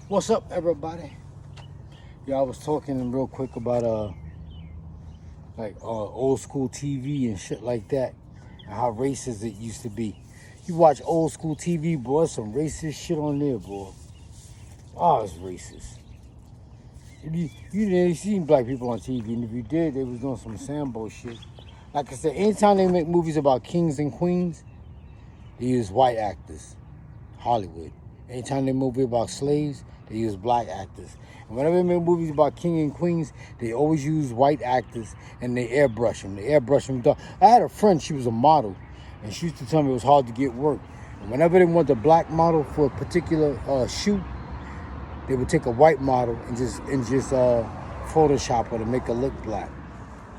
What's up, everybody? Yeah, I was talking real quick about old school TV and shit like that, and how racist it used to be. You watch old school TV, boy, some racist shit on there, boy. Oh, it's racist. You didn't see black people on TV, and if you did, they was doing some Sambo shit. Like I said, anytime they make movies about kings and queens, they use white actors. Hollywood. Anytime they movie about slaves, they use black actors. And whenever they make movies about king and queens, they always use white actors and they airbrush them. They airbrush them. I had a friend, she was a model, and she used to tell me it was hard to get work. And whenever they want a black model for a particular shoot, they would take a white model and just Photoshop her to make her look black,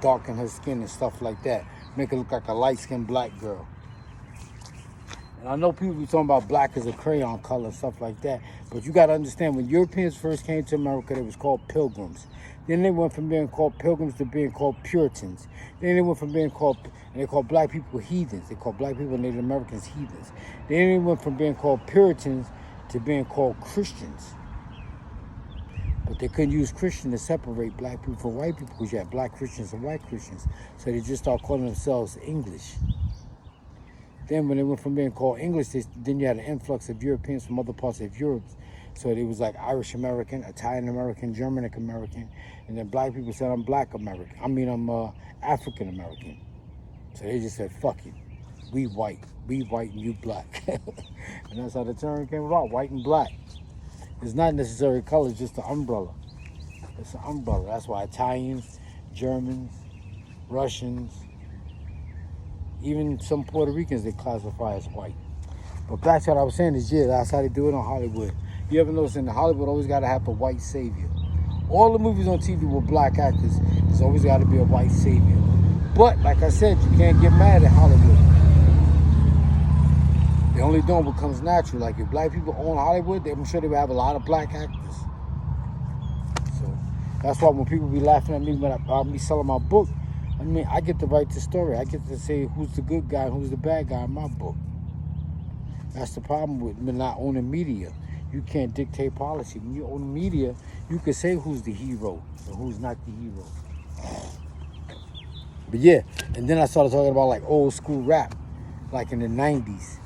darken her skin and stuff like that, make her look like a light-skinned black girl. And I know people be talking about black as a crayon color and stuff like that, but you got to understand, when Europeans first came to America, they was called pilgrims. Then they went from being called pilgrims to being called Puritans. Then they went from being called, and they called black people heathens. They called black people Native Americans heathens. Then they went from being called Puritans to being called Christians. But they couldn't use Christian to separate black people from white people because you had black Christians and white Christians. So they just started calling themselves English. Then when they went from being called English, then you had an influx of Europeans from other parts of Europe. So it was like Irish American, Italian American, Germanic American. And then black people said, I'm black American. I'm African American. So they just said, fuck it. We white and you black. And that's how the term came about, white and black. It's not necessarily color, it's just an umbrella. It's an umbrella. That's why Italians, Germans, Russians, even some Puerto Ricans they classify as white. But back to what I was saying is, yeah, that's how they do it on Hollywood. You ever notice in Hollywood always got to have a white savior. All the movies on TV with black actors, there's always got to be a white savior. But like I said, you can't get mad at Hollywood. They only doing what comes natural. Like if black people own Hollywood, I'm sure they would have a lot of black actors. So that's why when people be laughing at me when I be selling my book, I mean, I get to write the story. I get to say who's the good guy and who's the bad guy in my book. That's the problem with not owning media. You can't dictate policy. When you own media, you can say who's the hero and who's not the hero. But yeah, and then I started talking about like old school rap, like in the 90s.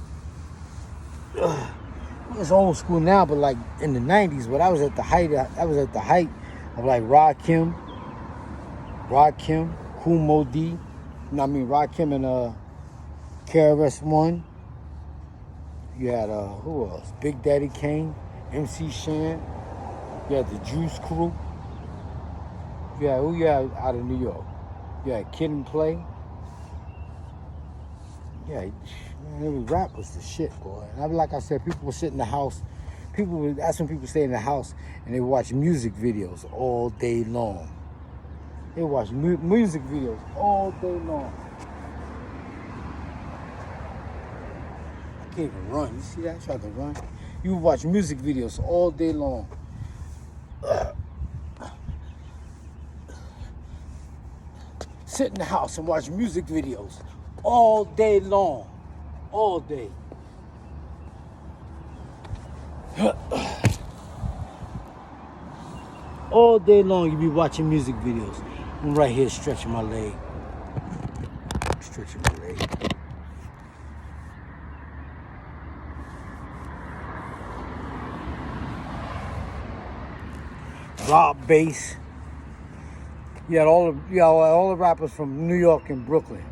It's old school now, but like in the 90s, when I was at the height of like Rakim, Kool Moe Dee, you know what I mean, Rakim and KRS-One. You had who else? Big Daddy Kane, MC Shan. You had the Juice Crew. Yeah, who you had out of New York? You had Kid and Play. Yeah, man, rap was the shit, boy. And like I said, people would sit in the house. That's when people stay in the house and they watch music videos all day long. They watch music videos all day long. I can't even run. You see that? I tried to run. You watch music videos all day long. Sit in the house and watch music videos all day long. All day. All day long you be watching music videos. I'm right here stretching my leg. Stretching my leg. Rob Bass. You had all the rappers from New York and Brooklyn.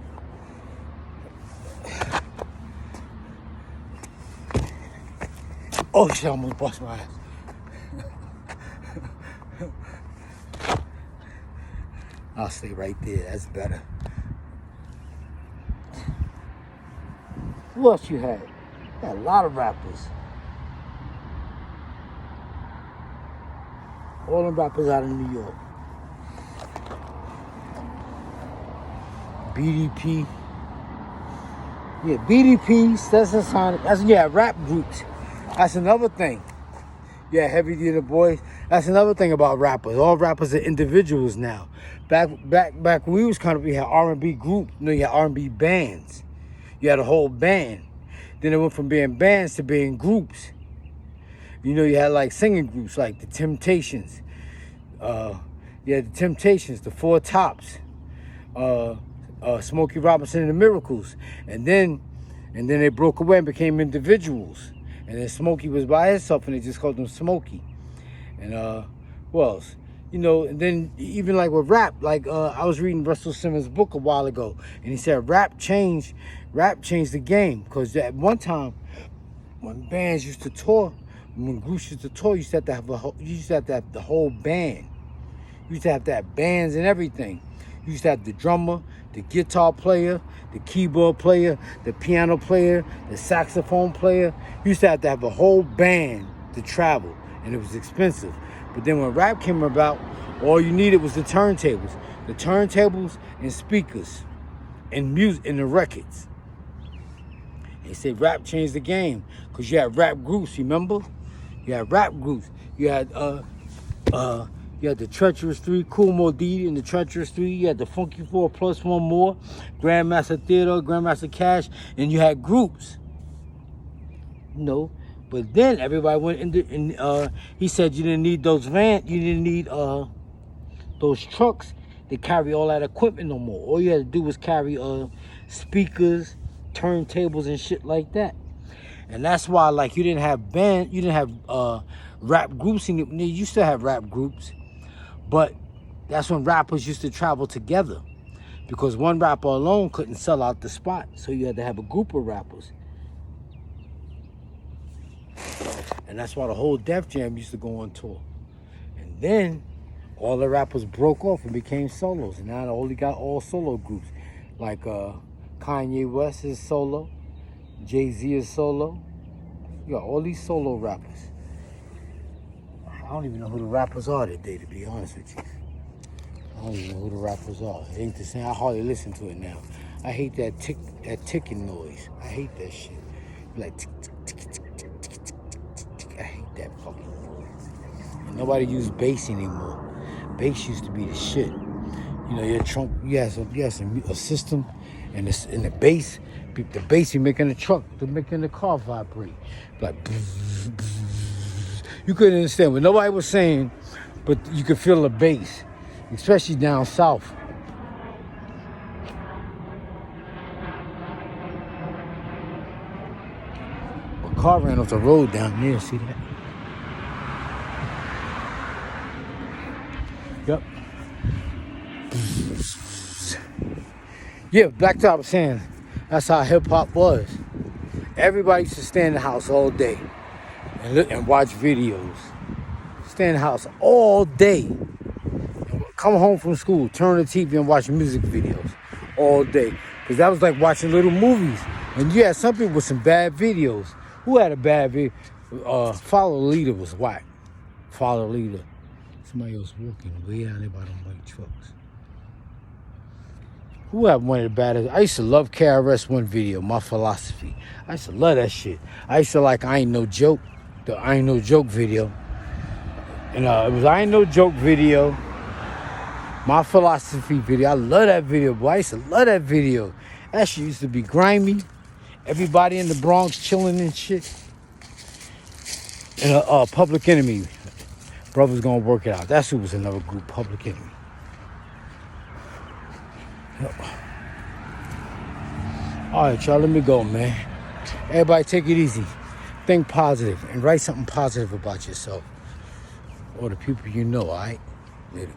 Oh shit, I almost bust my ass. I'll stay right there, that's better. Who else you had? You had a lot of rappers. All them rappers out of New York. BDP. Yeah, BDP, Stetson Sonic. Rap groups. That's another thing. Yeah, Heavy D and the Boys. That's another thing about rappers. All rappers are individuals now. Back when we had R&B groups. You had R&B bands. You had a whole band. Then it went from being bands to being groups. You know, you had like singing groups like the Temptations. You had the Temptations, the Four Tops, Smokey Robinson and the Miracles, and then they broke away and became individuals. And then Smokey was by himself, and they just called him Smokey. And who else? You know, and then even like with rap, like I was reading Russell Simmons' book a while ago, and he said rap changed the game, because at one time when bands used to tour, when groups used to tour, you used to have to have the whole band. You used to have to have bands and everything. You used to have the drummer, the guitar player, the keyboard player, the piano player, the saxophone player. You used to have a whole band to travel, and it was expensive. But then when rap came about, all you needed was the turntables and speakers and music and the records. They said rap changed the game, because you had rap groups, remember? You had rap groups. You had the Treacherous Three, Kool Moe Dee and the Treacherous Three. You had the Funky Four plus one more, Grandmaster Theodore, Grandmaster Cash, and you had groups. You know, but then everybody went into, and he said you didn't need those vans, you didn't need those trucks to carry all that equipment no more. All you had to do was carry speakers, turntables, and shit like that. And that's why, like, you didn't have rap groups. You used to have rap groups, but that's when rappers used to travel together, because one rapper alone couldn't sell out the spot, so you had to have a group of rappers. And that's why the whole Def Jam used to go on tour. And then all the rappers broke off and became solos, and now they only got all solo groups. Like Kanye West is solo, Jay-Z is solo. You got all these solo rappers. I don't even know who the rappers are today, to be honest with you. I don't even know who the rappers are. It ain't the same. I hardly listen to it now. I hate that ticking noise. I hate that shit. Like tick, tick, tick, tick, tick, tick, tick, tick, tick. I hate that fucking noise. And nobody uses bass anymore. Bass used to be the shit. You know, your trunk, you had a system, and the bass, you making the truck, they're making the car vibrate. Like, you couldn't understand what nobody was saying, but you could feel the bass, especially down south. A car ran off the road down there, see that? Yep. Yeah, back to what I was saying. That's how hip-hop was. Everybody used to stay in the house all day and watch videos. Stay in the house all day. Come home from school, turn on the TV and watch music videos all day. Because that was like watching little movies. And you had some people with some bad videos. Who had a bad video? Follow the Leader was whack. Follow the Leader. Somebody else walking way out there by them white trucks. Who had one of the baddest? I used to love KRS-One video, My Philosophy. I used to love that shit. I used to like I Ain't No Joke, the I Ain't No Joke video. And it was I Ain't No Joke video, My Philosophy video. I love that video, boy. I used to love that video. That shit used to be grimy. Everybody in the Bronx chilling and shit. And Public Enemy. Brothers Gonna Work It Out. That's who was another group, Public Enemy. All right, y'all, let me go, man. Everybody take it easy. Think positive and write something positive about yourself or the people you know, all right? Later.